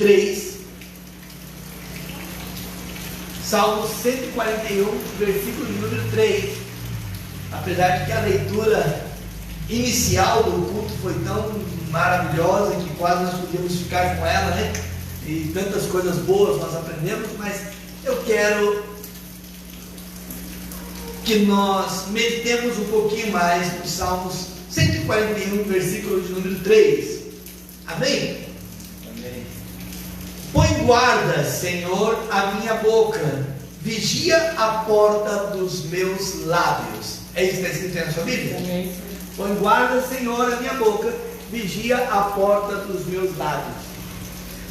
3. Salmo 141, versículo número 3. Apesar de que a leitura inicial do culto foi tão maravilhosa que quase nós podíamos ficar com ela, né? E tantas coisas boas nós aprendemos, mas eu quero que nós meditemos um pouquinho mais nos Salmos 141, versículo de número 3. Amém? Amém. Põe guarda, Senhor, a minha boca, vigia a porta dos meus lábios. É isso que está escrito aí na sua Bíblia? Amém. Põe guarda, Senhor, a minha boca, vigia a porta dos meus lábios.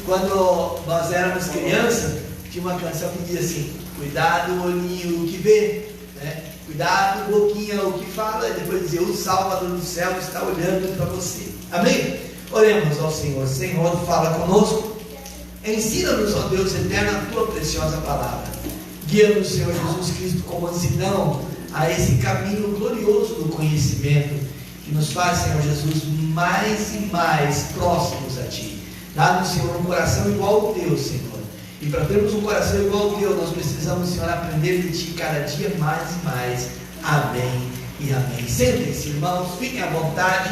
Quando nós éramos crianças, tinha uma canção que dizia assim: cuidado, olhinho, o que vê, né? Cuidado, boquinha, o que fala. E depois dizia: o Salvador do céu está olhando para você. Amém? Oremos ao Senhor. Senhor, fala conosco. Ensina-nos, ó Deus eterno, a tua preciosa palavra. Guia-nos, Senhor Jesus Cristo, com mansidão a esse caminho glorioso do conhecimento, que nos faz, Senhor Jesus, mais e mais próximos a Ti. Dá-nos, Senhor, um coração igual ao Teu, Senhor. E para termos um coração igual ao Teu, nós precisamos, Senhor, aprender de Ti cada dia mais e mais. Amém e amém. Sentem-se, irmãos, fiquem à vontade.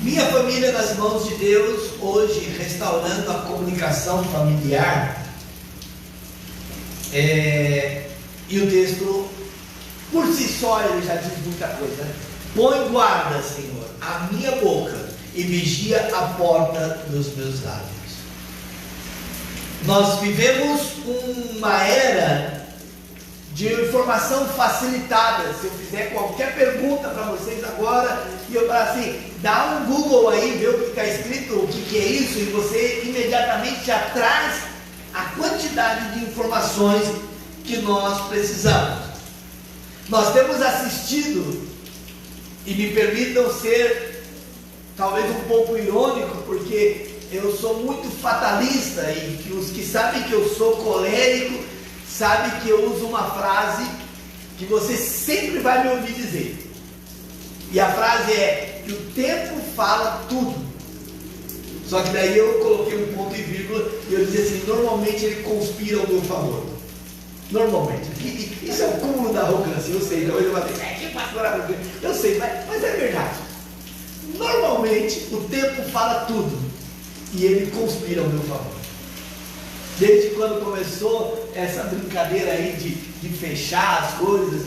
Minha família nas mãos de Deus, hoje restaurando a comunicação familiar. E o texto, por si só, ele já diz muita coisa, né? Põe guarda, Senhor, a minha boca e vigia a porta dos meus lábios. Nós vivemos uma era de informação facilitada. Se eu fizer qualquer pergunta para vocês agora, e eu falar assim, dá um Google aí, vê o que está escrito, o que é isso, e você imediatamente já traz a quantidade de informações que nós precisamos. Nós temos assistido, e me permitam ser talvez um pouco irônico, porque eu sou muito fatalista, e que os que sabem que eu sou colérico sabem que eu uso uma frase que você sempre vai me ouvir dizer, e a frase é que o tempo fala tudo. Só que daí eu coloquei um ponto e vírgula e eu dizia assim: normalmente ele conspira ao meu favor. Normalmente. Isso é o cúmulo da arrogância, eu sei. Hoje eu vou dizer, que pastor arrogante. Eu sei, mas é verdade. Normalmente o tempo fala tudo e ele conspira ao meu favor. Desde quando começou essa brincadeira aí de fechar as coisas,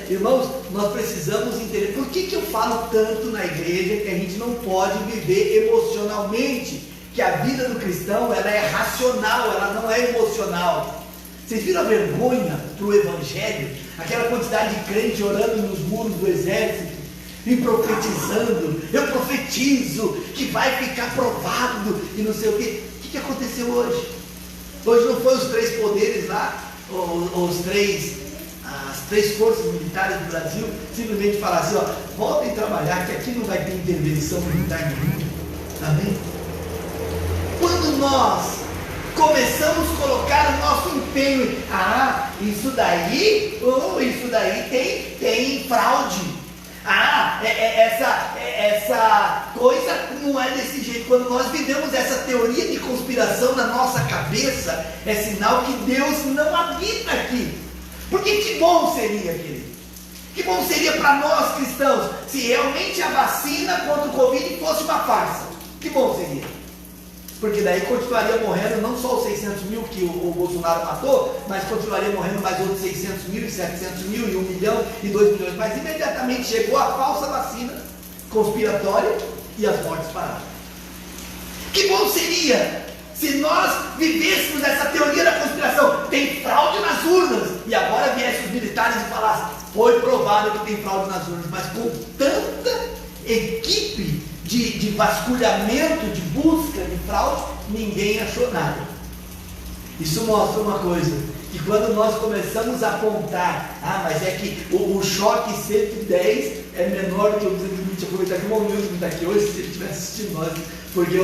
irmãos, nós precisamos entender por que eu falo tanto na igreja que a gente não pode viver emocionalmente, que a vida do cristão ela é racional, ela não é emocional. Vocês viram a vergonha para o evangelho? Aquela quantidade de crente orando nos muros do exército e profetizando: eu profetizo que vai ficar provado e não sei o que. O que aconteceu hoje? Hoje não foi os 3 poderes lá, as 3 forças militares do Brasil simplesmente falar assim: ó, voltem a trabalhar, que aqui não vai ter intervenção militar nenhuma. Amém? Quando nós começamos a colocar o nosso empenho em isso daí tem fraude. Essa coisa não é desse jeito. Quando nós vivemos essa teoria de conspiração na nossa cabeça, é sinal que Deus não habita aqui. Porque que bom seria, querido, que bom seria para nós cristãos se realmente a vacina contra o Covid fosse uma farsa. Que bom seria. Porque daí continuaria morrendo não só os 600 mil que o Bolsonaro matou, mas continuaria morrendo mais outros 600 mil, e 700 mil, e 1 milhão, e 2 milhões. Mas imediatamente chegou a falsa vacina conspiratória e as mortes pararam. Que bom seria se nós vivêssemos essa teoria da conspiração. Tem fraude nas urnas. E agora viessem os militares e falassem: foi provado que tem fraude nas urnas. Mas com tanta equipe de vasculhamento, de busca de fraude, ninguém achou nada. Isso mostra uma coisa, que quando nós começamos a apontar: mas é que o choque 110 é menor que o 220. Aproveitar que o Romildo está aqui hoje, se ele estiver assistindo nós, porque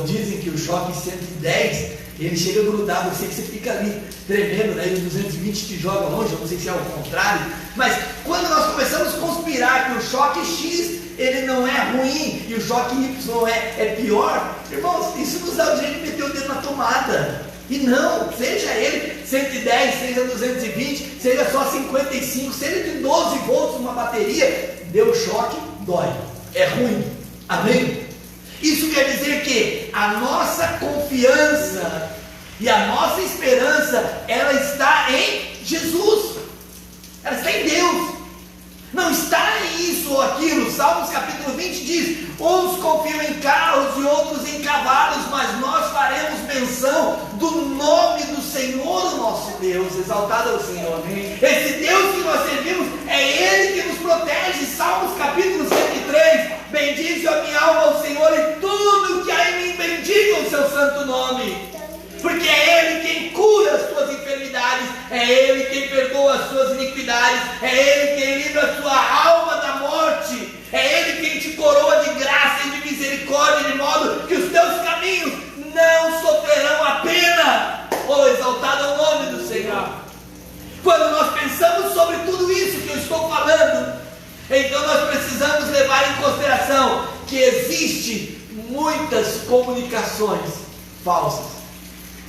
dizem que o choque 110 ele chega a grudar você, que você fica ali tremendo, né? E o 220 te joga longe, eu não sei se é o contrário, mas quando nós começamos a conspirar que o choque X ele não é ruim e o choque Y é pior, irmãos, isso nos dá o jeito de meter o dedo na tomada. E não, seja ele 110, seja 220, seja só 55, seja de 12 volts uma bateria, deu choque, dói, é ruim. Amém? Isso quer dizer que a nossa confiança e a nossa esperança, ela está em Jesus, ela está em Deus, não está em isso ou aquilo. Salmos capítulo 20 diz: uns confiam em carros e outros em cavalos, mas nós faremos menção do nome do Senhor nosso Deus. Exaltado é o Senhor. Esse Deus que nós servimos, é Ele que nos protege. Salmos capítulo 103: bendize a minha alma ao Senhor, e tudo que há em mim bendiga o seu santo nome, porque é Ele quem cura as tuas enfermidades, é Ele quem perdoa as tuas iniquidades, é Ele quem livra a tua alma da morte, é Ele quem te coroa de graça e de misericórdia, de modo que os teus caminhos não sofrerão a pena. Oh, exaltado é o nome do Senhor. Quando nós pensamos sobre tudo isso que eu estou falando, então nós precisamos levar em consideração que existe muitas comunicações falsas.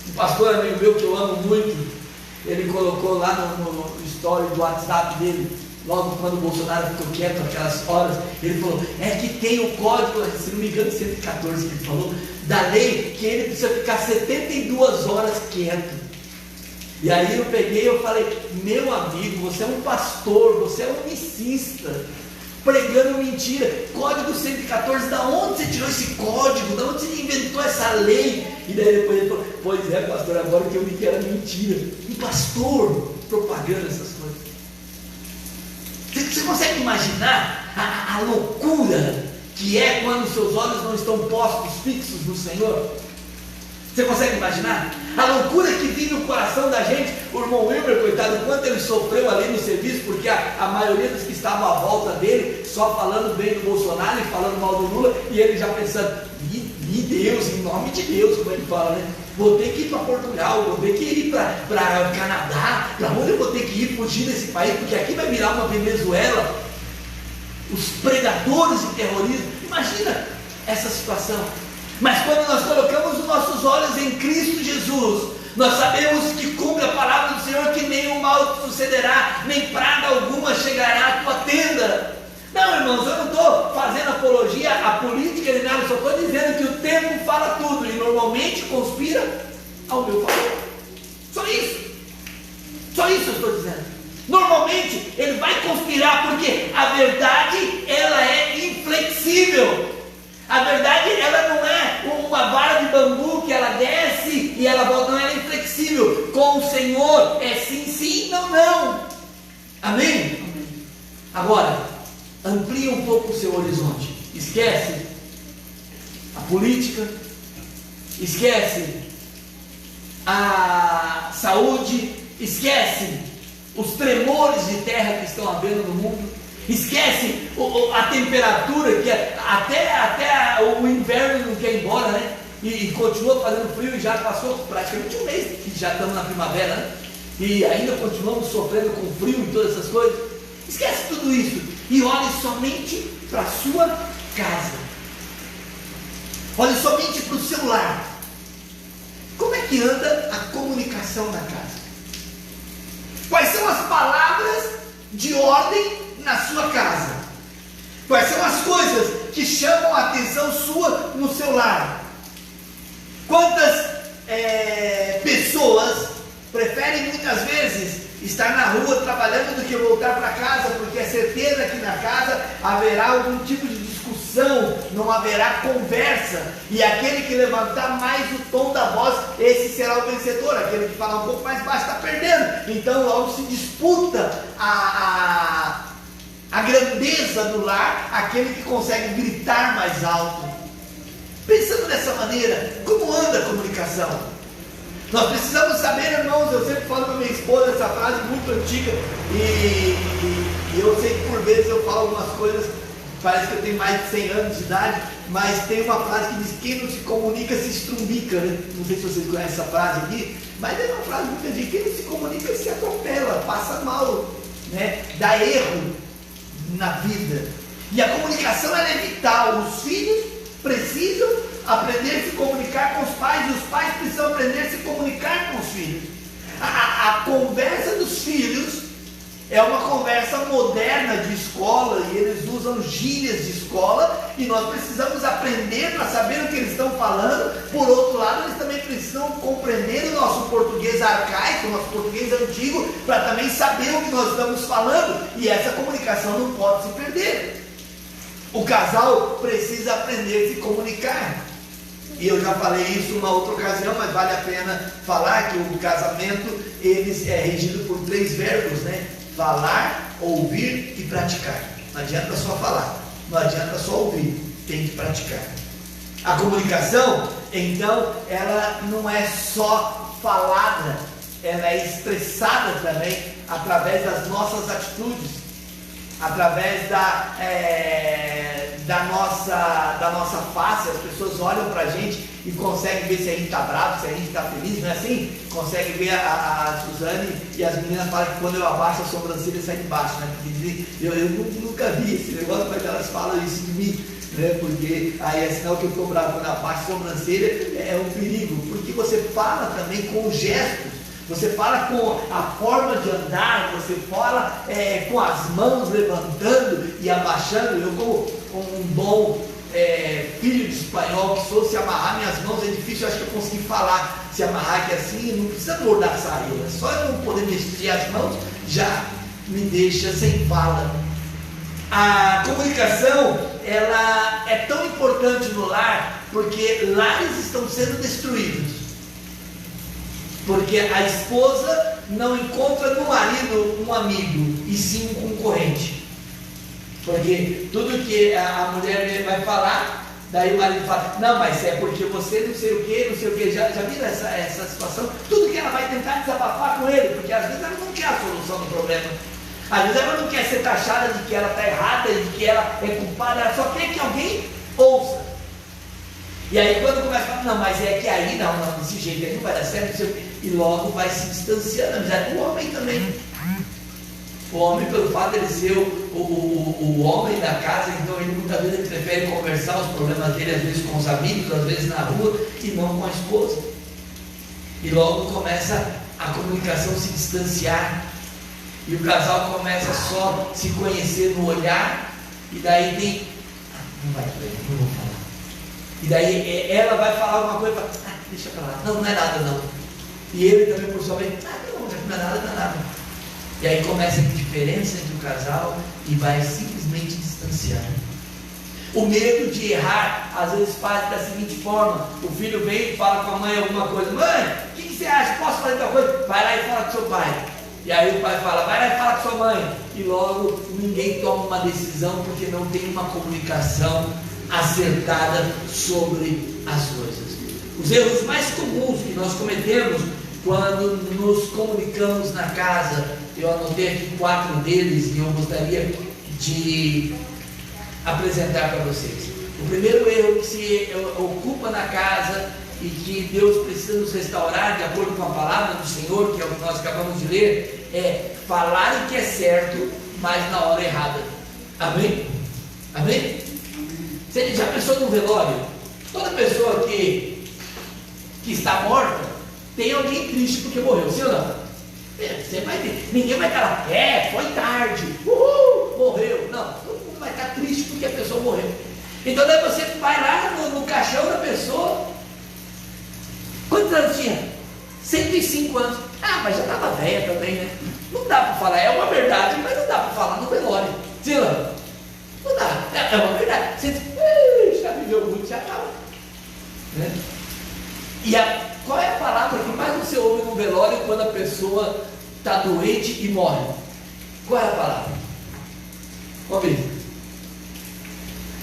Um pastor amigo meu que eu amo muito, ele colocou lá no story do WhatsApp dele, logo quando o Bolsonaro ficou quieto aquelas horas, ele falou: é que tem o código, se não me engano 114 que ele falou, da lei, que ele precisa ficar 72 horas quieto. E aí eu peguei e eu falei: meu amigo, você é um pastor, você é um missista, pregando mentira, código 114, da onde você tirou esse código, da onde você inventou essa lei? E daí depois ele falou: pois é, pastor, agora que eu vi que era mentira. Um pastor propagando essas coisas. Você consegue imaginar a loucura que é quando seus olhos não estão postos, fixos no Senhor? Você consegue imaginar? A loucura que vive no coração da gente. O irmão Wilmer, coitado, quanto ele sofreu ali no serviço, porque a maioria dos que estavam à volta dele, só falando bem do Bolsonaro e falando mal do Lula, e ele já pensando: de Deus, em nome de Deus, como ele fala, né? Vou ter que ir para Portugal, vou ter que ir para Canadá, para onde eu vou ter que ir fugir desse país, porque aqui vai virar uma Venezuela, os predadores de terrorismo. Imagina essa situação. Mas quando nós colocamos os nossos olhos em Cristo Jesus, nós sabemos que cumpre a palavra do Senhor, que nenhum mal te sucederá, nem praga alguma chegará à tua tenda. Não, irmãos, eu não estou fazendo apologia à política nem nada, só estou dizendo que o tempo fala tudo e normalmente conspira ao meu favor. Só isso eu estou dizendo. Normalmente ele vai conspirar, porque a verdade, ela é inflexível. A verdade, ela não é uma vara de bambu que ela desce e ela volta, não, ela é inflexível. Com o Senhor é sim, sim, não, não. Amém? Agora, amplia um pouco o seu horizonte. Esquece a política, esquece a saúde, esquece os tremores de terra que estão havendo no mundo. Esquece a temperatura, que até o inverno não quer ir embora, né? E continua fazendo frio, e já passou praticamente um mês que já estamos na primavera, né? E ainda continuamos sofrendo com frio e todas essas coisas. Esquece tudo isso e olhe somente para a sua casa. Olhe somente para o seu lar. Como é que anda a comunicação na casa? Quais são as palavras de ordem na sua casa? Quais são as coisas que chamam a atenção sua no seu lar? Quantas pessoas preferem muitas vezes estar na rua trabalhando do que voltar para casa, porque é certeza que na casa haverá algum tipo de discussão, não haverá conversa, e aquele que levantar mais o tom da voz, esse será o vencedor. Aquele que falar um pouco mais baixo está perdendo. Então logo se disputa a grandeza do lar, aquele que consegue gritar mais alto. Pensando dessa maneira, como anda a comunicação? Nós precisamos saber, irmãos, eu sempre falo para minha esposa essa frase muito antiga, e eu sei que por vezes eu falo algumas coisas parece que eu tenho mais de 100 anos de idade, mas tem uma frase que diz: quem não se comunica se estrumbica, né? Não sei se vocês conhecem essa frase aqui, mas é uma frase muito antiga: quem não se comunica se atropela, passa mal, né? Dá erro na vida. E a comunicação ela é vital. Os filhos precisam aprender a se comunicar com os pais, e os pais precisam aprender a se comunicar com os filhos. A conversa dos filhos é uma conversa moderna de escola, e eles usam gírias de escola, e nós precisamos aprender para saber o que eles estão falando. Por outro lado, eles também precisam compreender o nosso português arcaico, o nosso português antigo, para também saber o que nós estamos falando, e essa comunicação não pode se perder. O casal precisa aprender a se comunicar. E eu já falei isso em uma outra ocasião, mas vale a pena falar que o casamento ele é regido por 3 verbos, né? Falar, ouvir e praticar. Não adianta só falar, não adianta só ouvir, tem que praticar. A comunicação, então, ela não é só falada, ela é expressada também através das nossas atitudes, através da nossa face. As pessoas olham para a gente e conseguem ver se a gente está bravo, se a gente está feliz, não é assim? Conseguem ver a Suzane, e as meninas falam que quando eu abaixo a sobrancelha sai de baixo, né? Porque eu nunca vi esse negócio, mas elas falam isso de mim, né? Porque aí é sinal que eu estou bravo. Quando eu abaixo a sobrancelha é um perigo, porque você fala também com gestos. Você fala com a forma de andar, você fala com as mãos levantando e abaixando. Eu, como um bom filho de espanhol que sou, se amarrar minhas mãos é difícil, eu acho que eu consegui falar. Se amarrar aqui assim, não precisa mordaçar eu, é só eu não poder mexer as mãos, já me deixa sem fala. A comunicação, ela é tão importante no lar, porque lares estão sendo destruídos. Porque a esposa não encontra no marido um amigo, e sim um concorrente. Porque tudo que a mulher vai falar, daí o marido fala: não, mas é porque você não sei o que, já viram essa situação? Tudo que ela vai tentar desabafar com ele, porque às vezes ela não quer a solução do problema. Às vezes ela não quer ser taxada de que ela está errada, de que ela é culpada, ela só quer que alguém ouça. E aí quando começa a falar: não, mas é que aí não, desse jeito aí não vai dar certo, e logo vai se distanciando. Mas o homem também. O homem, pelo fato de ele ser o homem da casa, então ele muitas vezes ele prefere conversar os problemas dele, às vezes com os amigos, às vezes na rua, e não com a esposa. E logo começa a comunicação se distanciar, e o casal começa só se conhecer no olhar, e daí tem: não vai por aí, não vou falar. E daí ela vai falar alguma coisa e fala: deixa pra lá, não é nada não. E ele também, por sua vez: não é nada. E aí começa a diferença entre o casal e vai simplesmente distanciar. O medo de errar às vezes faz da seguinte forma: o filho vem e fala com a mãe alguma coisa: mãe, o que você acha? Posso fazer tal coisa? Vai lá e fala com seu pai. E aí o pai fala: vai lá e fala com sua mãe. E logo ninguém toma uma decisão, porque não tem uma comunicação acertada sobre as coisas. Os erros mais comuns que nós cometemos quando nos comunicamos na casa, eu anotei aqui 4 deles e eu gostaria de apresentar para vocês. O primeiro erro que se ocupa na casa e que Deus precisa nos restaurar de acordo com a palavra do Senhor, que é o que nós acabamos de ler, é falar o que é certo, mas na hora errada. Amém? Amém? Você já pensou no velório? Toda pessoa que está morta tem alguém triste porque morreu, sim ou não? Você vai ter, ninguém vai estar lá: foi tarde, morreu. Não, todo mundo vai estar triste porque a pessoa morreu. Então daí você vai lá no caixão da pessoa. Quantos anos tinha? 105 anos. Mas já estava velha também, né? Não dá para falar, é uma verdade, mas não dá para falar no velório. Sim ou não? Não dá, é uma verdade. Você já viveu muito, já estava, né? E qual é a palavra que mais você ouve no velório quando a pessoa está doente e morre? Qual é a palavra? Vamos ver.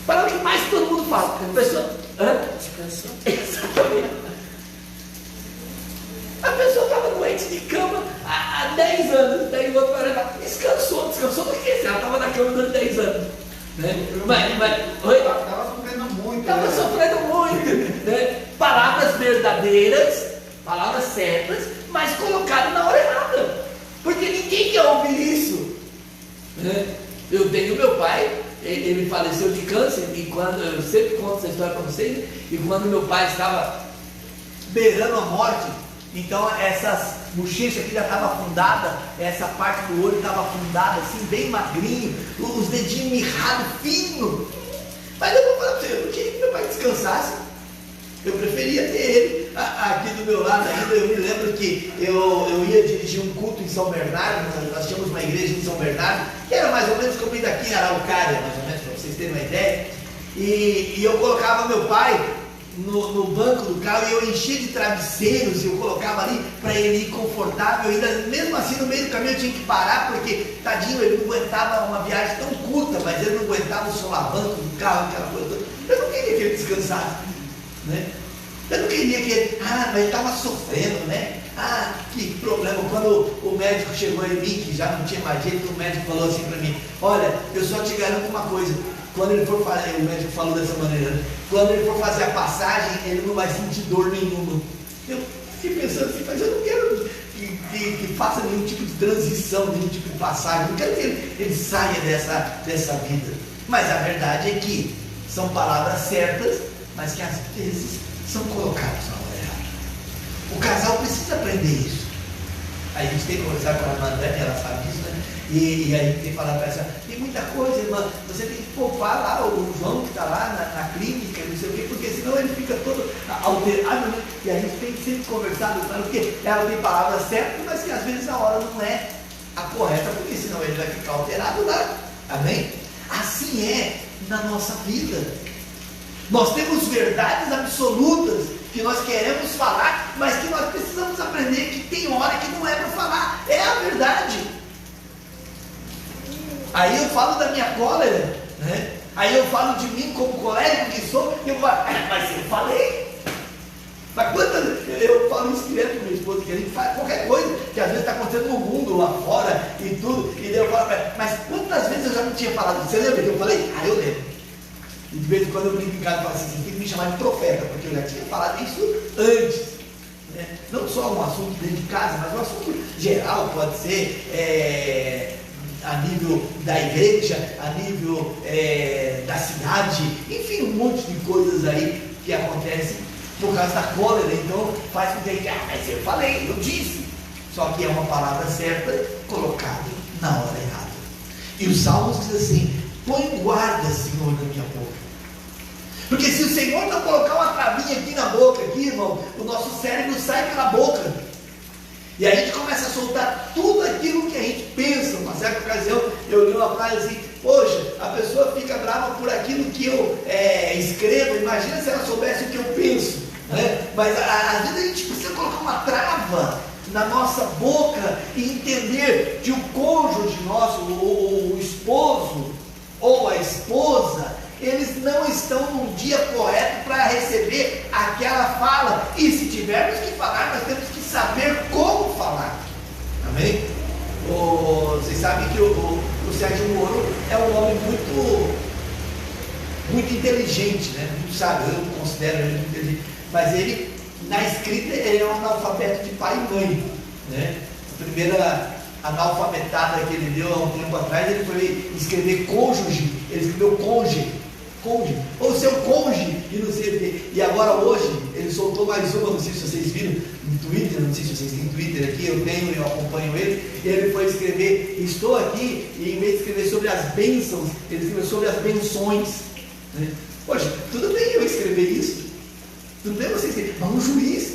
A palavra que mais todo mundo fala. A pessoa... Descansou. Exatamente. A pessoa estava doente de cama há 10 anos. Daí o outro vai levar: descansou do que? Ela estava na cama durante 10 anos. Né? Oi? Estava sofrendo muito. Estava sofrendo muito. Né? Palavras verdadeiras, palavras certas, mas colocadas na hora errada. Porque ninguém quer ouvir isso. Né? Eu tenho meu pai, ele faleceu de câncer, e quando eu sempre conto essa história para vocês, e quando meu pai estava beirando a morte, então essas bochechas aqui já estavam afundadas, essa parte do olho estava afundada, assim, bem magrinho, os dedinhos mirrados, fino. Mas eu vou falar para você, eu não queria que meu pai descansasse. Eu preferia ter ele aqui do meu lado ainda. Eu me lembro que eu ia dirigir um culto em São Bernardo, nós tínhamos uma igreja em São Bernardo, que era mais ou menos como daqui em Araucária, mais ou menos, para vocês terem uma ideia. E eu colocava meu pai no banco do carro e eu enchia de travesseiros e eu colocava ali para ele ir confortável. E ainda, mesmo assim, no meio do caminho eu tinha que parar, porque, tadinho, ele não aguentava uma viagem tão curta, mas ele não aguentava o solavanco do carro, aquela coisa toda. Eu não queria que ele descansasse. Né? Eu não queria que ele, mas ele estava sofrendo, né? Que problema. Quando o médico chegou em mim, que já não tinha mais jeito, o médico falou assim para mim: olha, eu só te garanto uma coisa, quando ele for fazer, o médico falou dessa maneira, né? Quando ele for fazer a passagem, ele não vai sentir dor nenhuma. Eu fiquei pensando assim, mas eu não quero que faça nenhum tipo de transição, nenhum tipo de passagem, eu não quero que ele saia dessa vida. Mas a verdade é que são palavras certas, mas que às vezes são colocados na hora errada. O casal precisa aprender isso. Aí a gente tem que conversar com a irmã Dani, ela sabe disso, né? E aí a gente tem que falar para ela, tem muita coisa, irmã, você tem que poupar lá o João que está lá na clínica, não sei o quê, porque senão ele fica todo alterado, né? E a gente tem que sempre conversar com ela, porque ela tem palavras certas, mas que às vezes a hora não é a correta, porque senão ele vai ficar alterado lá. Amém? Assim é na nossa vida. Nós temos verdades absolutas que nós queremos falar, mas que nós precisamos aprender que tem hora que não é para falar. É a verdade. Aí eu falo da minha cólera, né? Aí eu falo de mim como colérico que sou, e eu falo, mas eu falei. Mas quantas eu falo isso direto com minha esposa, que a gente faz qualquer coisa que às vezes está acontecendo no mundo, lá fora e tudo, e daí eu falo, mas quantas vezes eu já não tinha falado? Você lembra que eu falei? Eu lembro. E de vez em quando eu brinco em casa e falo assim, você tem que me chamar de profeta, porque eu já tinha falado isso antes. Né? Não só um assunto dentro de casa, mas um assunto geral, pode ser a nível da igreja, a nível da cidade, enfim, um monte de coisas aí que acontecem por causa da cólera. Então faz com que a gente, mas eu falei, eu disse. Só que é uma palavra certa colocada na hora errada. E os Salmos diz assim: põe guarda, Senhor, na minha boca. Porque se o Senhor não colocar uma travinha aqui na boca, aqui, irmão, o nosso cérebro sai pela boca. E a gente começa a soltar tudo aquilo que a gente pensa. Uma certa ocasião eu li uma frase assim: poxa, a pessoa fica brava por aquilo que eu escrevo. Imagina se ela soubesse o que eu penso, né? Mas às vezes a gente precisa colocar uma trava na nossa boca e entender que o cônjuge nosso, o esposo ou a esposa, eles não estão num dia correto para receber aquela fala. E se tivermos que falar, nós temos que saber como falar. Amém? Vocês sabem que o Sérgio Moro é um homem muito inteligente, né? Muito sábio, eu considero ele muito inteligente. Mas ele, na escrita, ele é um analfabeto de pai e mãe, né? A primeira analfabetada que ele deu há um tempo atrás, ele foi escrever cônjuge, ele escreveu cônjuge, ou seu cônjuge, e não sei o quê. E agora hoje, ele soltou mais uma, não sei se vocês viram, no Twitter, não sei se vocês têm Twitter aqui, eu tenho e eu acompanho ele, e ele foi escrever, estou aqui, e em vez de escrever sobre as bênçãos, ele escreveu sobre as benções, né? Poxa, tudo bem eu escrever isso, tudo bem você escrever, mas um juiz,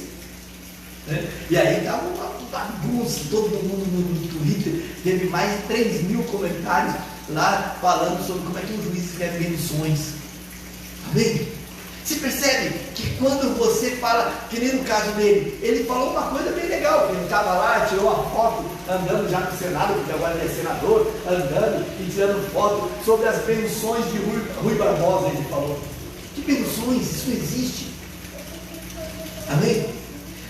né? E aí estava uma bagunça, todo mundo no Twitter, teve mais de 3.000 comentários lá falando sobre como é que um juiz escreve benções. Amém? Você percebe que quando você fala, que nem no caso dele, ele falou uma coisa bem legal, que ele estava lá, tirou uma foto, andando já no Senado, porque agora ele é senador, andando e tirando foto sobre as benções de Rui Barbosa, ele falou. Que benções? Isso não existe. Amém?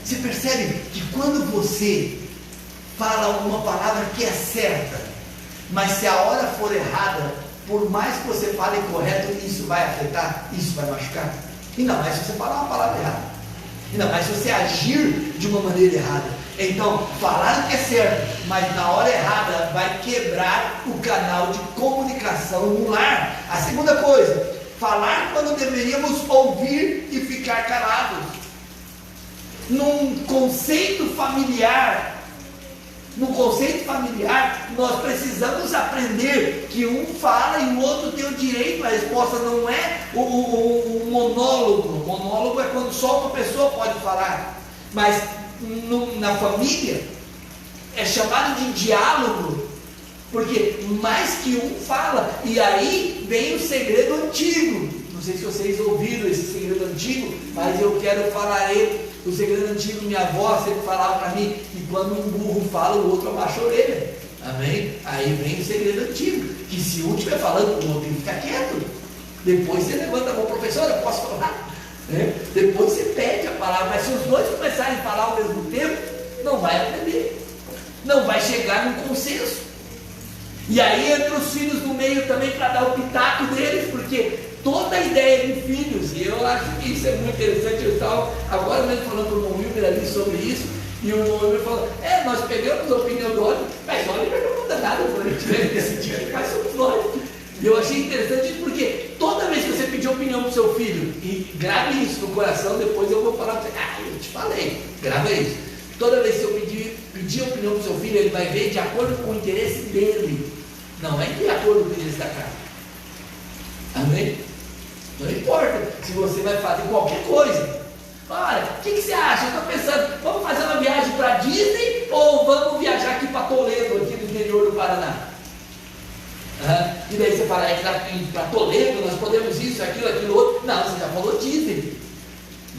Você percebe que quando você fala uma palavra que é certa, mas se a hora for errada, por mais que você fale correto, isso vai afetar, isso vai machucar. Ainda mais se você falar uma palavra errada, ainda mais se você agir de uma maneira errada. Então, falar o que é certo, mas na hora errada, vai quebrar o canal de comunicação no lar. A segunda coisa, falar quando deveríamos ouvir e ficar calados. Num conceito familiar, nós precisamos aprender que um fala e o outro tem o direito. A resposta não é o monólogo. O monólogo é quando só uma pessoa pode falar. Mas na família é chamado de diálogo, porque mais que um fala. E aí vem o segredo antigo. Não sei se vocês ouviram esse segredo antigo, mas eu quero falar ele. O segredo antigo, minha avó sempre falava para mim que quando um burro fala, o outro abaixa a orelha. Amém? Aí vem o segredo antigo, que se um estiver falando, o outro tem que ficar quieto. Depois você levanta a mão, professora, eu posso falar? Depois você pede a palavra. Mas se os dois começarem a falar ao mesmo tempo, não vai aprender, não vai chegar num consenso. E aí entra os filhos no meio também para dar o pitaco deles, porque toda a ideia de filhos, e eu acho que isso é muito interessante. Eu estava agora mesmo falando com o irmão Wilber ali sobre isso, e o irmão Wilber falou: nós pegamos a opinião do Oliver, mas o Oliver não muda nada, a gente deve decidir que mais somos nós. E eu achei interessante isso, porque toda vez que você pedir opinião para o seu filho, e grave isso no coração, depois eu vou falar para você: eu te falei, grava isso. Toda vez que eu pedir opinião para o seu filho, ele vai ver de acordo com o interesse dele, não é de acordo com o interesse da casa. Amém? Não importa se você vai fazer qualquer coisa. Olha, o que você acha? Eu estou pensando, vamos fazer uma viagem para Disney ou vamos viajar aqui para Toledo, aqui no interior do Paraná? E daí você fala, para Toledo nós podemos isso, aquilo outro. Não, você já falou Disney.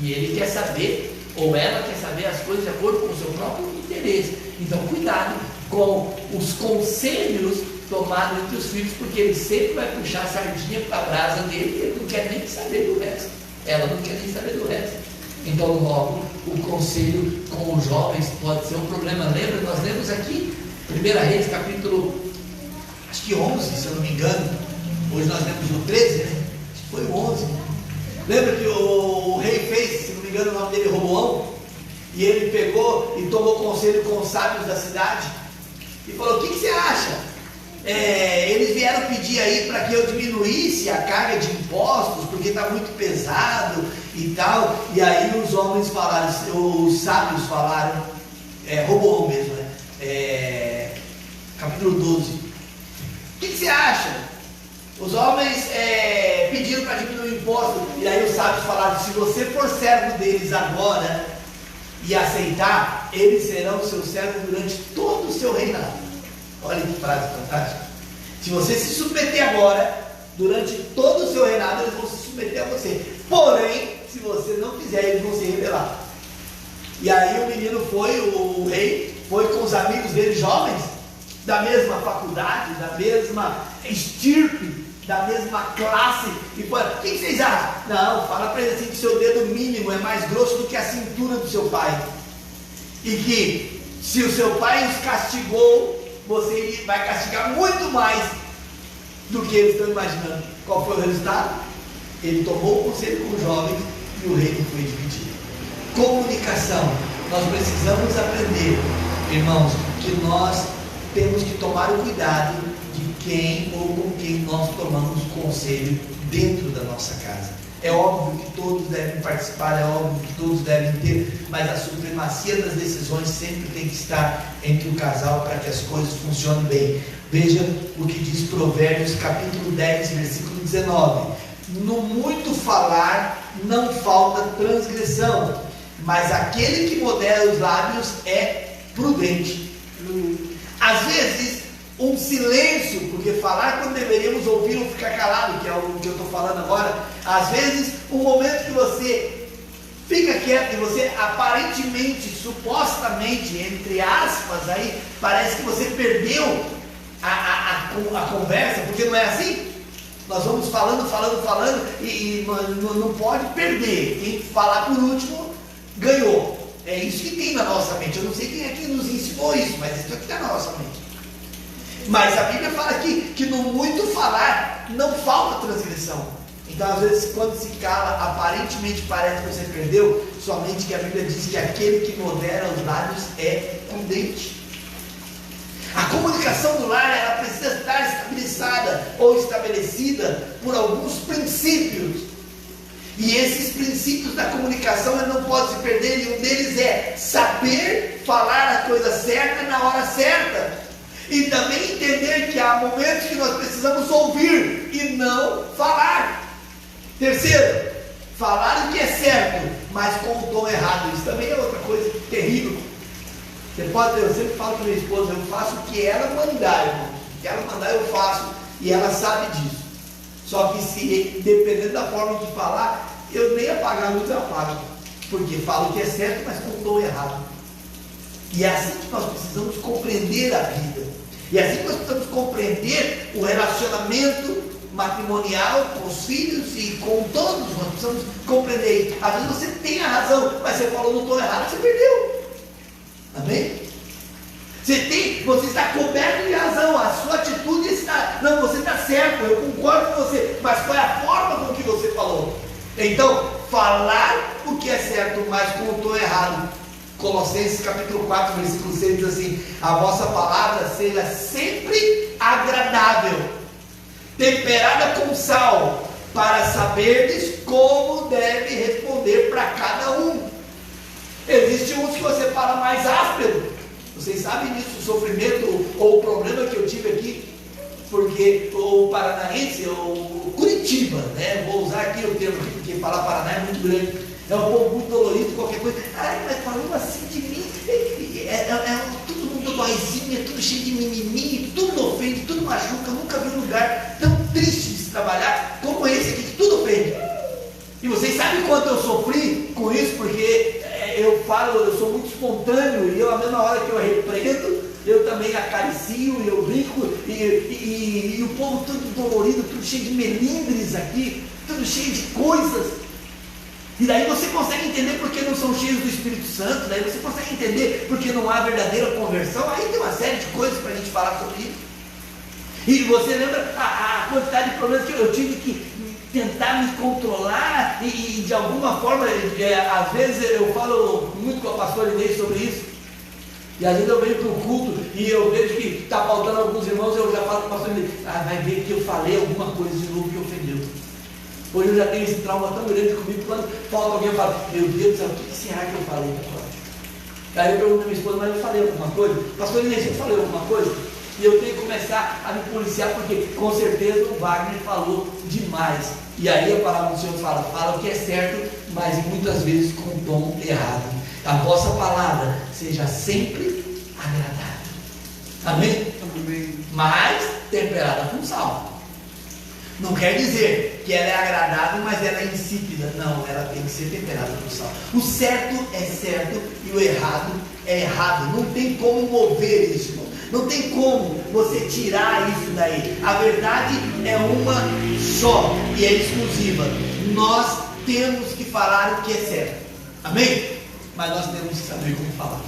E ele quer saber, ou ela quer saber as coisas de acordo com o seu próprio interesse. Então cuidado com os conselhos tomados entre os filhos, porque ele sempre vai puxar a sardinha para a brasa dele e ele não quer nem saber do resto. Ela não quer nem saber do resto. Então logo o conselho com os jovens pode ser um problema. Lembra, nós lemos aqui 1 Reis capítulo acho que 11, se eu não me engano. Hoje nós lemos o 13, né? Acho que foi o 11. Lembra que o rei fez, se não me engano o nome dele é Roboão, e ele pegou e tomou conselho com os sábios da cidade e falou: o que você acha? Eles vieram pedir aí para que eu diminuísse a carga de impostos, porque está muito pesado e tal. E aí os homens falaram, os sábios falaram, Roboão mesmo, né? Capítulo 12. O que você acha? Os homens pediram para diminuir o imposto, e aí os sábios falaram: se você for servo deles agora e aceitar, eles serão seus servos durante todo o seu reinado. Olha que frase fantástica. Se você se submeter agora, durante todo o seu reinado, eles vão se submeter a você. Porém, se você não fizer, eles vão se rebelar. E aí o menino foi, o rei, foi com os amigos dele, jovens, da mesma faculdade, da mesma estirpe, da mesma classe, e falou: o que vocês acham? Não, fala para ele assim que seu dedo mínimo é mais grosso do que a cintura do seu pai. E que se o seu pai os castigou, você vai castigar muito mais do que eles estão imaginando. Qual foi o resultado? Ele tomou o conselho com os jovens e o reino foi dividido. Comunicação. Nós precisamos aprender, irmãos, que nós temos que tomar o cuidado de quem ou com quem nós tomamos conselho dentro da nossa casa. É óbvio que todos devem participar, é óbvio que todos devem ter, mas a supremacia das decisões sempre tem que estar entre o casal para que as coisas funcionem bem. Veja o que diz Provérbios capítulo 10, versículo 19: no muito falar não falta transgressão, mas aquele que modera os lábios é prudente. Às vezes um silêncio, porque falar quando deveríamos ouvir ou ficar calado, que é o que eu estou falando agora. Às vezes um momento que você fica quieto e você aparentemente, supostamente, entre aspas aí, parece que você perdeu a conversa, porque não é assim. Nós vamos falando e não pode perder. Quem falar por último ganhou. É isso que tem na nossa mente. Eu não sei quem aqui nos ensinou isso, mas isso aqui está na nossa mente. Mas a Bíblia fala aqui que no muito falar não falta transgressão. Então, às vezes, quando se cala, aparentemente parece que você perdeu, somente que a Bíblia diz que aquele que modera os lábios é prudente. A comunicação do lar, ela precisa estar estabilizada ou estabelecida por alguns princípios. E esses princípios da comunicação não podem se perder, e um deles é saber falar a coisa certa na hora certa. E também entender que há momentos que nós precisamos ouvir e não falar. Terceiro, falar o que é certo, mas com o tom errado. Isso também é outra coisa terrível. Eu sempre falo para minha esposa, eu faço o que ela mandar, irmão. O que ela mandar eu faço, e ela sabe disso. Só que se, dependendo da forma de falar, eu nem apagar a luz eu apago. Porque falo o que é certo, mas com o tom errado. E é assim que nós precisamos compreender a vida. E é assim que nós precisamos compreender o relacionamento matrimonial com os filhos e com todos. Nós precisamos compreender. Às vezes você tem a razão, mas você falou no tom errado, você perdeu. Amém? Você está coberto de razão, a sua atitude está, não, você está certo, eu concordo com você, mas qual é a forma com que você falou? Então, falar o que é certo, mas com o tom errado. Colossenses capítulo 4, versículo 6 diz assim: a vossa palavra seja sempre agradável, temperada com sal, para saberdes como deve responder para cada um. Existe uns que você fala mais áspero. Vocês sabem disso, o sofrimento ou o problema que eu tive aqui, porque o paranaense, o Curitiba, né? Vou usar aqui o termo aqui, porque falar Paraná é muito grande. É um povo muito dolorido, qualquer coisa. Ai, mas falando assim de mim, todo mundo dóizinho, é tudo cheio de mimimi, tudo ofende, tudo machuca. Nunca vi um lugar tão triste de se trabalhar como esse aqui, que tudo ofende. E vocês sabem quanto eu sofri com isso, porque eu sou muito espontâneo, e eu, a mesma hora que eu repreendo, eu também acaricio, eu brinco, e o povo todo dolorido, tudo cheio de melindres aqui, tudo cheio de coisas. E daí você consegue entender porque não são cheios do Espírito Santo, daí você consegue entender porque não há verdadeira conversão. Aí tem uma série de coisas para a gente falar sobre isso. E você lembra a quantidade de problemas que eu tive que tentar me controlar e de alguma forma, às vezes eu falo muito com a pastora Inês sobre isso, e às vezes eu venho para o culto e eu vejo que está faltando alguns irmãos, eu já falo com a pastora Inês, vai ver que eu falei alguma coisa de novo que ofendeu. Hoje eu já tenho esse trauma tão grande comigo, quando falta alguém, eu falo, meu Deus do céu, o que será que eu falei? Aí eu pergunto a minha esposa, mas eu falei alguma coisa? Pastor Inês, eu falei alguma coisa? E eu tenho que começar a me policiar, porque com certeza o Wagner falou demais. E aí a palavra do Senhor fala o que é certo, mas muitas vezes com um tom errado. A vossa palavra seja sempre agradável. Amém? Amém. Mas temperada com sal. Não quer dizer que ela é agradável, mas ela é insípida. Não, ela tem que ser temperada com sal. O certo é certo e o errado é errado. Não tem como mover isso. Não tem como você tirar isso daí. A verdade é uma só e é exclusiva. Nós temos que falar o que é certo. Amém? Mas nós temos que saber como falar.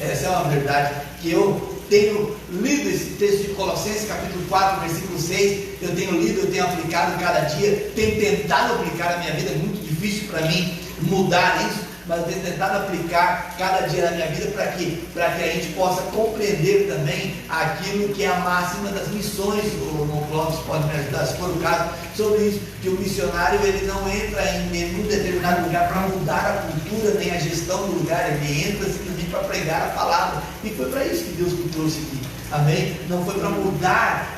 Essa é uma verdade que eu tenho lido esse texto de Colossenses capítulo 4, versículo 6, eu tenho lido, eu tenho aplicado cada dia, tenho tentado aplicar na minha vida, é muito difícil para mim mudar isso, mas eu tenho tentado aplicar cada dia na minha vida para que a gente possa compreender também aquilo que é a máxima das missões. O irmão Clóvis pode me ajudar, se for o caso, sobre isso, que o missionário ele não entra em nenhum determinado lugar para mudar a cultura, nem a gestão do lugar, ele entra simplesmente para pregar a palavra, e foi para isso que Deus me trouxe aqui, amém? Não foi para mudar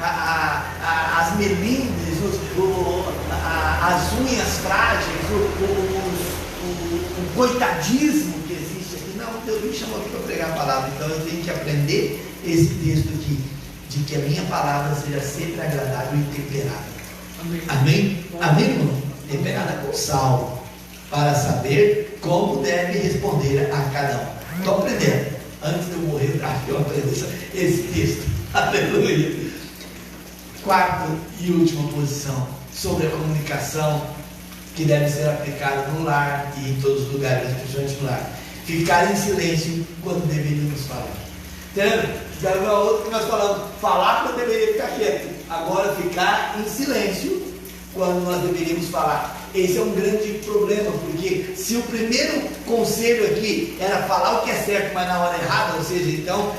as melindres, as unhas frágeis, o coitadismo que existe aqui. Não, Deus me chamou aqui para pregar a palavra, então eu tenho que aprender esse texto aqui, de que a minha palavra seja sempre agradável e temperada. Amém? Amém, amém, irmão? Temperada com sal, para saber como deve responder a cada um. Estou aprendendo. Antes de eu morrer, eu aprendo esse texto. Aleluia. Quarta e última posição, sobre a comunicação que deve ser aplicada no lar e em todos os lugares, principalmente no lar. Ficar em silêncio quando deveríamos falar. Entendeu? Quero ver a outra que nós falamos, falar quando deveria ficar quieto. Agora ficar em silêncio quando nós deveríamos falar. Esse é um grande problema, porque se o primeiro conselho aqui era falar o que é certo, mas na hora errada, ou seja, então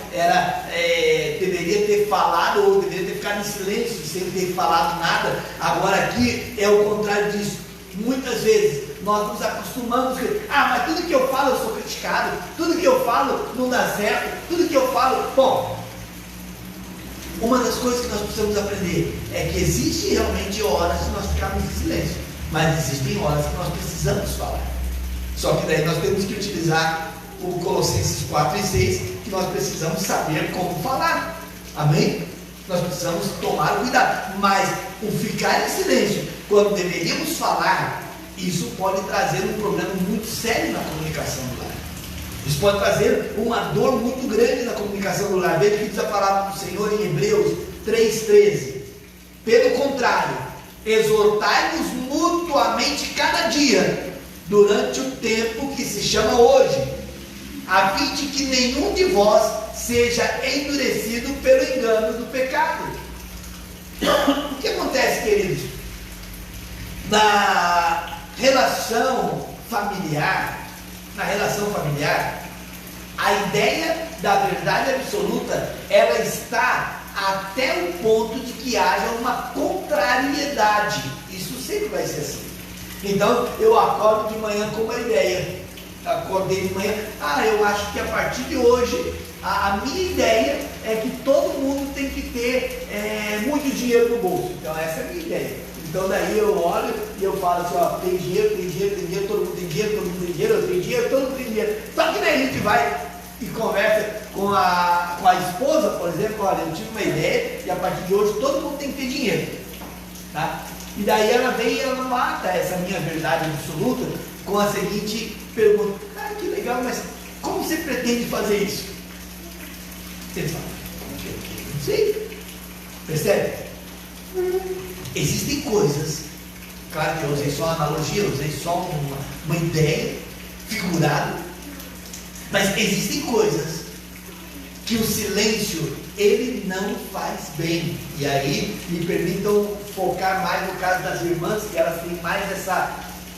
deveria ter falado ou deveria ter ficado em silêncio sem ter falado nada. Agora aqui é o contrário disso. Muitas vezes nós nos acostumamos mas tudo que eu falo eu sou criticado, tudo que eu falo não dá certo, tudo que eu falo, bom, uma das coisas que nós precisamos aprender é que existe realmente horas de nós ficarmos em silêncio, mas existem horas que nós precisamos falar. Só que daí nós temos que utilizar o Colossenses 4 e 6, que nós precisamos saber como falar, amém? Nós precisamos tomar cuidado, mas o ficar em silêncio quando deveríamos falar, isso pode trazer um problema muito sério na comunicação do lar. Isso pode trazer uma dor muito grande na comunicação do lar. Veja o que diz a palavra do Senhor em Hebreus 3,13. Pelo contrário, exortai-vos mutuamente cada dia, durante o tempo que se chama hoje, a fim de que nenhum de vós seja endurecido pelo engano do pecado. O que acontece, queridos? Na relação familiar, a ideia da verdade absoluta, ela está até o ponto de que haja uma contrariedade. Isso sempre vai ser assim. Então, eu acordo de manhã com uma ideia. Acordei de manhã, eu acho que a partir de hoje, a minha ideia é que todo mundo tem que ter muito dinheiro no bolso. Então, essa é a minha ideia. Então daí eu olho e eu falo assim, tem dinheiro, todo mundo tem dinheiro, todo mundo tem dinheiro, eu tenho dinheiro, todo mundo tem dinheiro. Só que daí a gente vai e conversa com a esposa, por exemplo, olha, eu tive uma ideia e a partir de hoje todo mundo tem que ter dinheiro. Tá? E daí ela vem e ela mata essa minha verdade absoluta com a seguinte pergunta, que legal, mas como você pretende fazer isso? Você fala, não sei. Percebe? Existem coisas, claro que eu usei só uma analogia, eu usei só uma ideia figurada, mas existem coisas que o silêncio, ele não faz bem. E aí, me permitam focar mais no caso das irmãs, que elas têm mais essa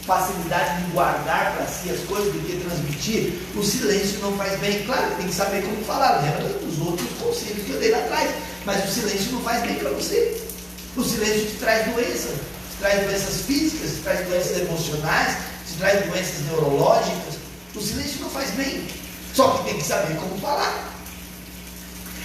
facilidade de guardar para si as coisas do que transmitir. O silêncio não faz bem. Claro, tem que saber como falar, lembra dos outros conselhos que eu dei lá atrás, mas o silêncio não faz bem para você. O silêncio te traz doenças, te traz doenças físicas, te traz doenças emocionais, te traz doenças neurológicas. O silêncio não faz bem, só que tem que saber como falar.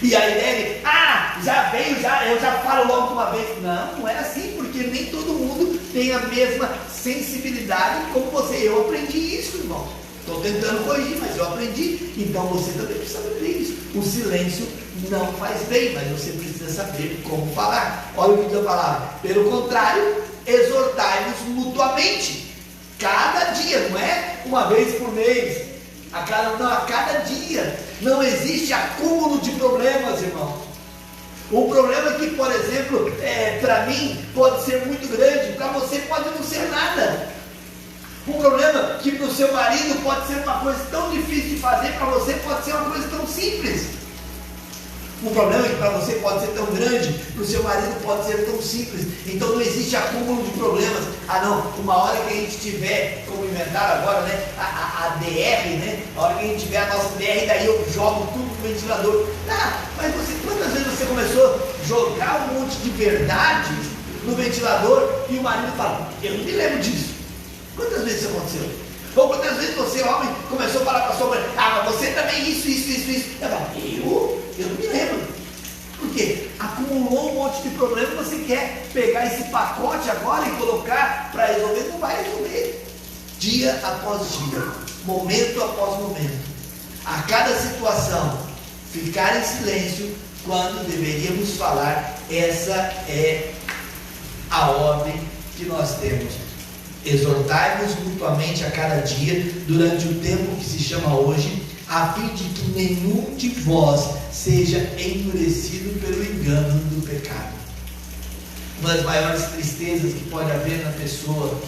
E a ideia de, já veio, eu já falo logo de uma vez. Não é assim, porque nem todo mundo tem a mesma sensibilidade como você. Eu aprendi isso, irmão. Estou tentando corrigir, mas eu aprendi. Então você também precisa aprender isso. O silêncio não faz bem, mas você precisa saber como falar. Olha o que diz a palavra. Pelo contrário, exortai-vos mutuamente. Cada dia, não é uma vez por mês. A cada dia. Não existe acúmulo de problemas, irmão. O problema que, por exemplo, para mim pode ser muito grande, para você pode não ser nada. Um problema que para o seu marido pode ser uma coisa tão difícil de fazer, para você pode ser uma coisa tão simples. Um problema que para você pode ser tão grande, para o seu marido pode ser tão simples. Então não existe acúmulo de problemas. Uma hora que a gente tiver, como inventaram agora, né, a DR, né, a hora que a gente tiver a nossa DR, daí eu jogo tudo no ventilador. Mas quantas vezes você começou a jogar um monte de verdades no ventilador e o marido fala, eu não me lembro disso. Quantas vezes isso aconteceu? Ou quantas vezes você, homem, começou a falar para a sua mulher, mas você também isso. Eu não me lembro. Por quê? Acumulou um monte de problema, você quer pegar esse pacote agora e colocar para resolver, não vai resolver. Dia após dia, momento após momento, a cada situação, ficar em silêncio quando deveríamos falar, essa é a ordem que nós temos. Exortai-vos mutuamente a cada dia, durante o tempo que se chama hoje, a fim de que nenhum de vós seja endurecido pelo engano do pecado. Uma das maiores tristezas que pode haver na pessoa,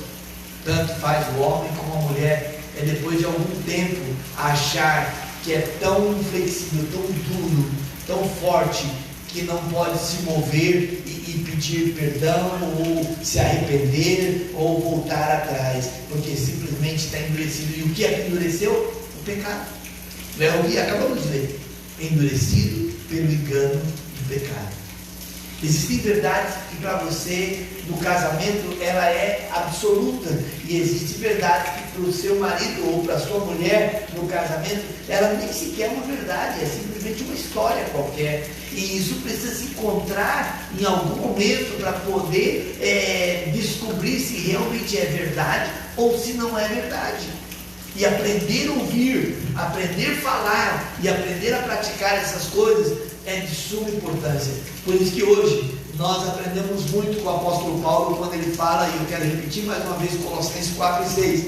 tanto faz o homem como a mulher, é depois de algum tempo achar que é tão inflexível, tão duro, tão forte que não pode se mover e pedir perdão, ou se arrepender, ou voltar atrás, porque simplesmente está endurecido. E o que é que endureceu? O pecado. É o que acabamos de ler. Endurecido pelo engano do pecado. Existem verdades que para você, no casamento, ela é absoluta. E existem verdades que para o seu marido ou para a sua mulher, no casamento, ela nem sequer é uma verdade, é simplesmente uma história qualquer. E isso precisa se encontrar em algum momento para poder descobrir se realmente é verdade ou se não é verdade. E aprender a ouvir, aprender a falar e aprender a praticar essas coisas é de suma importância. Por isso que hoje nós aprendemos muito com o apóstolo Paulo quando ele fala, e eu quero repetir mais uma vez Colossenses 4 e 6: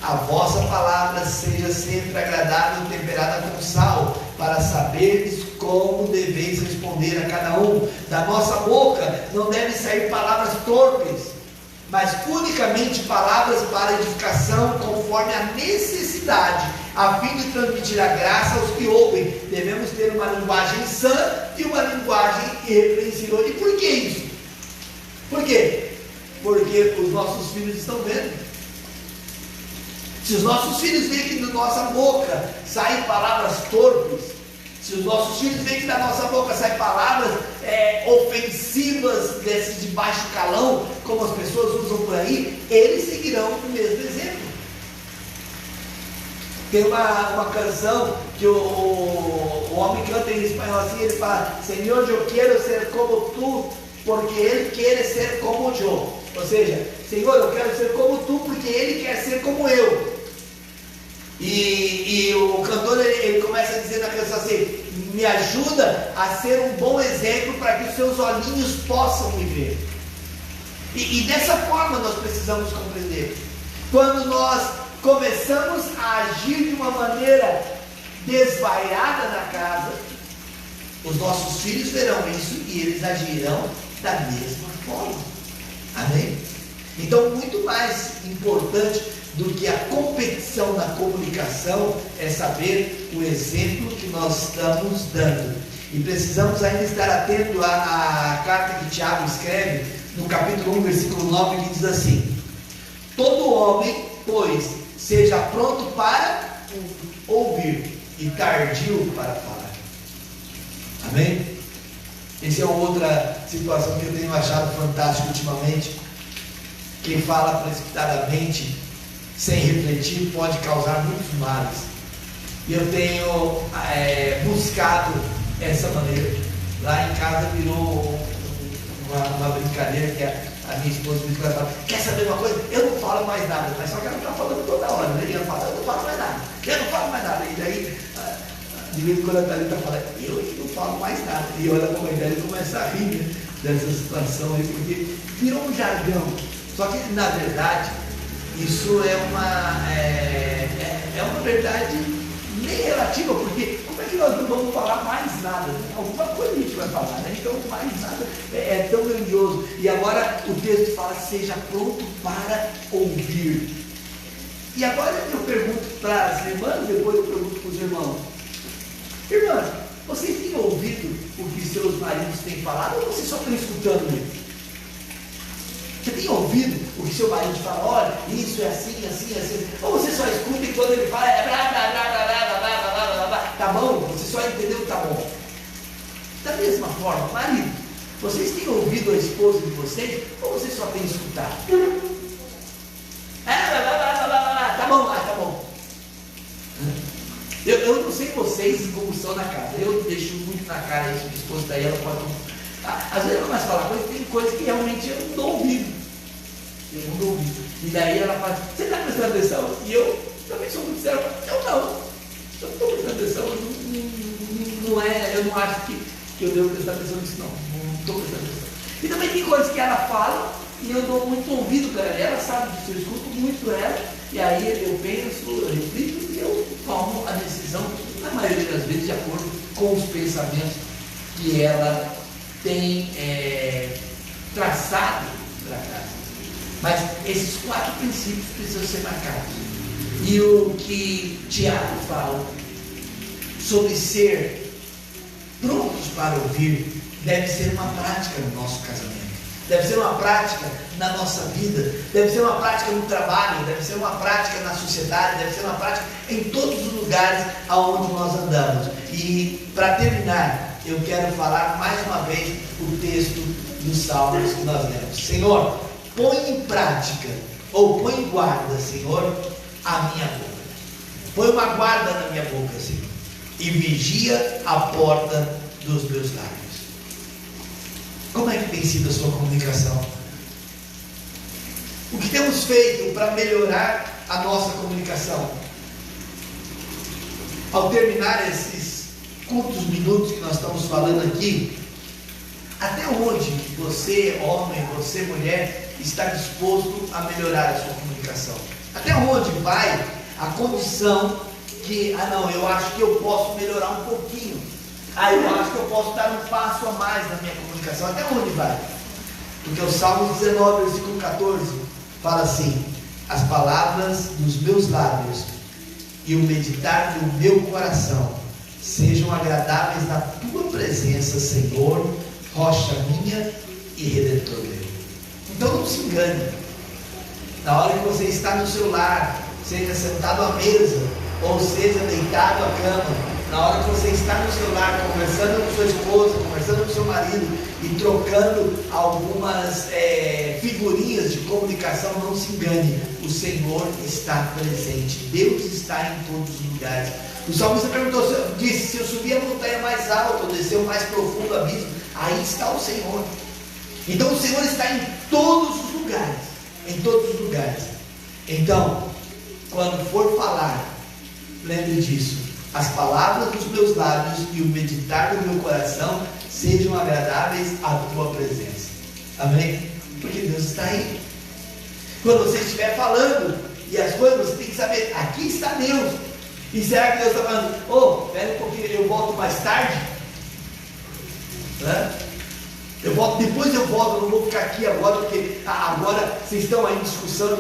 a vossa palavra seja sempre agradável e temperada com sal, para saberes como deveis responder a cada um. Da nossa boca não devem sair palavras torpes, mas unicamente palavras para edificação, conforme a necessidade, a fim de transmitir a graça aos que ouvem. Devemos ter uma linguagem sã e uma linguagem irrepreensível. E por que isso? Por quê? Porque os nossos filhos estão vendo. Se os nossos filhos veem que da nossa boca saem palavras torpes, se os nossos filhos veem que da nossa boca saem palavras ofensivas, desses de baixo calão, como as pessoas usam por aí, eles seguirão o mesmo exemplo. Tem uma canção que o homem canta em espanhol assim, ele fala: Senhor, eu quero ser como tu, porque Ele quer ser como eu. Ou seja, Senhor, eu quero ser como tu, porque Ele quer ser como eu. E o cantor ele começa a dizer na canção assim: me ajuda a ser um bom exemplo para que os seus olhinhos possam me ver. E dessa forma nós precisamos compreender. Quando nós começamos a agir de uma maneira desvairada na casa, os nossos filhos verão isso e eles agirão da mesma forma. Amém? Então, muito mais importante do que a competição na comunicação é saber o exemplo que nós estamos dando. E precisamos ainda estar atento à carta que Tiago escreve no capítulo 1, versículo 9, que diz assim: todo homem, pois, seja pronto para ouvir e tardio para falar. Amém? Essa é outra situação que eu tenho achado fantástica ultimamente. Quem fala precipitadamente, sem refletir, pode causar muitos males. E eu tenho buscado essa maneira. Lá em casa virou uma brincadeira que a minha esposa me fala: quer saber uma coisa? Eu não falo mais nada, mas só que ela está falando toda hora, né? E ela fala: eu não falo mais nada, eu não falo mais nada. E daí, de vez em quando a Thalita fala: eu não falo mais nada. E olha para a mãe dela e começa a rir, né, dessa situação aí, porque virou um jargão. Só que, na verdade, isso é uma verdade nem relativa, porque como é que nós não vamos falar mais nada? Né? Alguma coisa a gente vai falar, né? Então mais nada é tão grandioso. E agora o texto fala: seja pronto para ouvir. E agora eu pergunto para as irmãs, depois eu pergunto para os irmãos: irmãs, vocês têm ouvido o que seus maridos têm falado, ou vocês só estão escutando mesmo? Você tem ouvido o que seu marido fala? Olha, isso é assim, assim, assim. Ou você só escuta e quando ele fala blá, blá, blá, blá, blá, blá, blá, blá, blá, blá. Tá bom? Você só entendeu que tá bom. Da mesma forma, marido, vocês têm ouvido a esposa de vocês ou vocês só têm escutado? Tá bom, tá bom. Eu não sei vocês como são na casa. Eu deixo muito na cara isso, minha esposa daí ela pode. Às vezes ela começa a falar coisas, tem coisas que realmente eu não dou ouvido. Eu não dou ouvido. E daí ela fala: você está prestando atenção? E eu também sou muito sério. Eu não estou prestando atenção. Eu não acho que eu devo prestar atenção nisso, não. Não estou prestando atenção. E também tem coisas que ela fala e eu dou muito ouvido para ela. Ela sabe disso, eu escuto muito ela. E aí eu penso, eu reflito e eu tomo a decisão, na maioria das vezes, de acordo com os pensamentos que ela tem traçado para casa. Mas esses 4 princípios precisam ser marcados. E o que Tiago fala sobre ser prontos para ouvir, deve ser uma prática no nosso casamento, deve ser uma prática na nossa vida, deve ser uma prática no trabalho, deve ser uma prática na sociedade, deve ser uma prática em todos os lugares aonde nós andamos. E para terminar, eu quero falar mais uma vez o texto dos Salmos que nós lemos. Senhor, põe em prática, ou põe em guarda, Senhor, a minha boca. Põe uma guarda na minha boca, Senhor, e vigia a porta dos meus lábios. Como é que tem sido a sua comunicação? O que temos feito para melhorar a nossa comunicação? Ao terminar esses curtos minutos que nós estamos falando aqui, até onde você, homem, você, mulher, está disposto a melhorar a sua comunicação? Até onde vai a condição que, não, eu acho que eu posso melhorar um pouquinho, eu acho que eu posso dar um passo a mais na minha comunicação? Até onde vai? Porque o Salmo 19, versículo 14, fala assim: as palavras dos meus lábios e o meditar do meu coração sejam agradáveis na tua presença, Senhor, rocha minha e redentor meu. Então não se engane. Na hora que você está no seu lar, seja sentado à mesa, ou seja deitado à cama, na hora que você está no seu lar, conversando com sua esposa, conversando com seu marido e trocando algumas figurinhas de comunicação, não se engane, o Senhor está presente, Deus está em todos os lugares. O salmista perguntou, disse: se eu subir a montanha mais alta, ou descer o mais profundo abismo, aí está o Senhor. Então o Senhor está em todos os lugares, em todos os lugares. Então, quando for falar, lembre disso: as palavras dos meus lábios e o meditar do meu coração sejam agradáveis à tua presença. Amém? Porque Deus está aí. Quando você estiver falando e as coisas, você tem que saber, aqui está Deus. E será que Deus está falando, espera um pouquinho, eu volto mais tarde? Eu volto, depois eu volto, eu não vou ficar aqui agora, porque agora vocês estão aí em discussão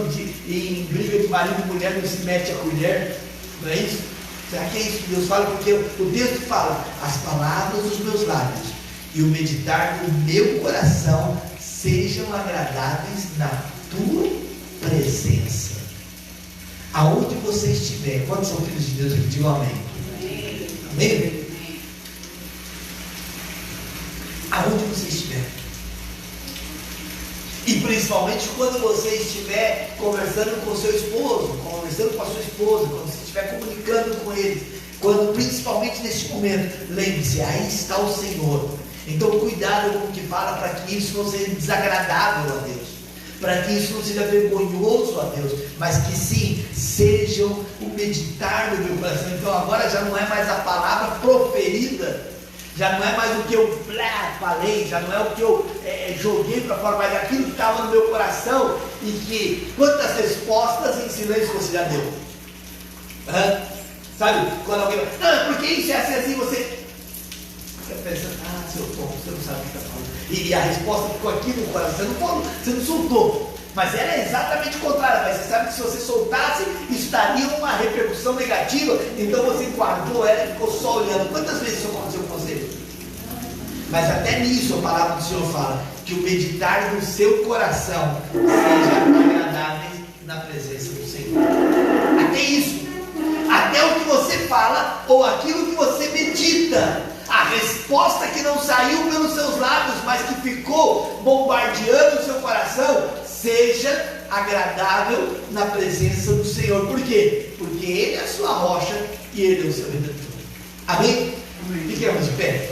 em briga de marido e mulher, não se mete a colher, não é isso? Será que é isso que Deus fala? Porque o texto fala: as palavras dos meus lábios e o meditar do meu coração sejam agradáveis na tua presença. Aonde você estiver, quantos são filhos de Deus aqui? Digam amém. Amém? Aonde você estiver. E principalmente quando você estiver conversando com o seu esposo, conversando com a sua esposa, quando você estiver comunicando com eles, principalmente nesse momento, lembre-se, aí está o Senhor. Então cuidado com o que fala, para que isso não seja desagradável a Deus, para que isso não seja vergonhoso a Deus, mas que sim, sejam o meditar do meu coração. Então agora já não é mais a palavra proferida, já não é mais o que eu falei, já não é o que eu joguei para fora, mas aquilo que estava no meu coração, e que quantas respostas em silêncio você já deu? Sabe, quando alguém fala, não, porque isso é assim, você pensa, seu Tom, você não sabe o que está falando, e a resposta ficou aqui no coração, você não soltou, mas ela é exatamente o contrário. Mas você sabe que se você soltasse, isso daria uma repercussão negativa, então você guardou ela e ficou só olhando. Quantas vezes isso aconteceu com você? Mas até nisso a palavra do Senhor fala que o meditar do seu coração seja agradável na presença do Senhor. Até isso, até o que você fala ou aquilo que você medita, a resposta que não saiu pelos seus lábios, mas que ficou bombardeando o seu coração, seja agradável na presença do Senhor. Por quê? Porque Ele é a sua rocha e Ele é o seu redentor. Amém? Fiquemos de pé.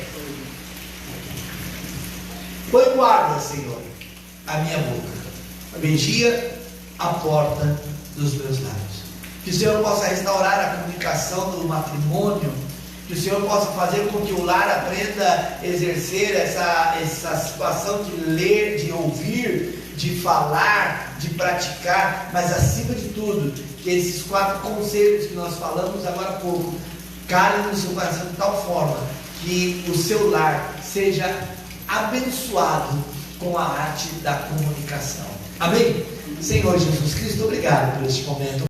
Põe guarda, Senhor, a minha boca, vigia a porta dos meus lábios. Que o Senhor possa restaurar a comunicação do matrimônio, que o Senhor possa fazer com que o lar aprenda a exercer essa situação de ler, de ouvir, de falar, de praticar, mas acima de tudo, que esses 4 conselhos que nós falamos agora há pouco calem no seu coração de tal forma que o seu lar seja abençoado com a arte da comunicação. Amém? Senhor Jesus Cristo, obrigado por este momento.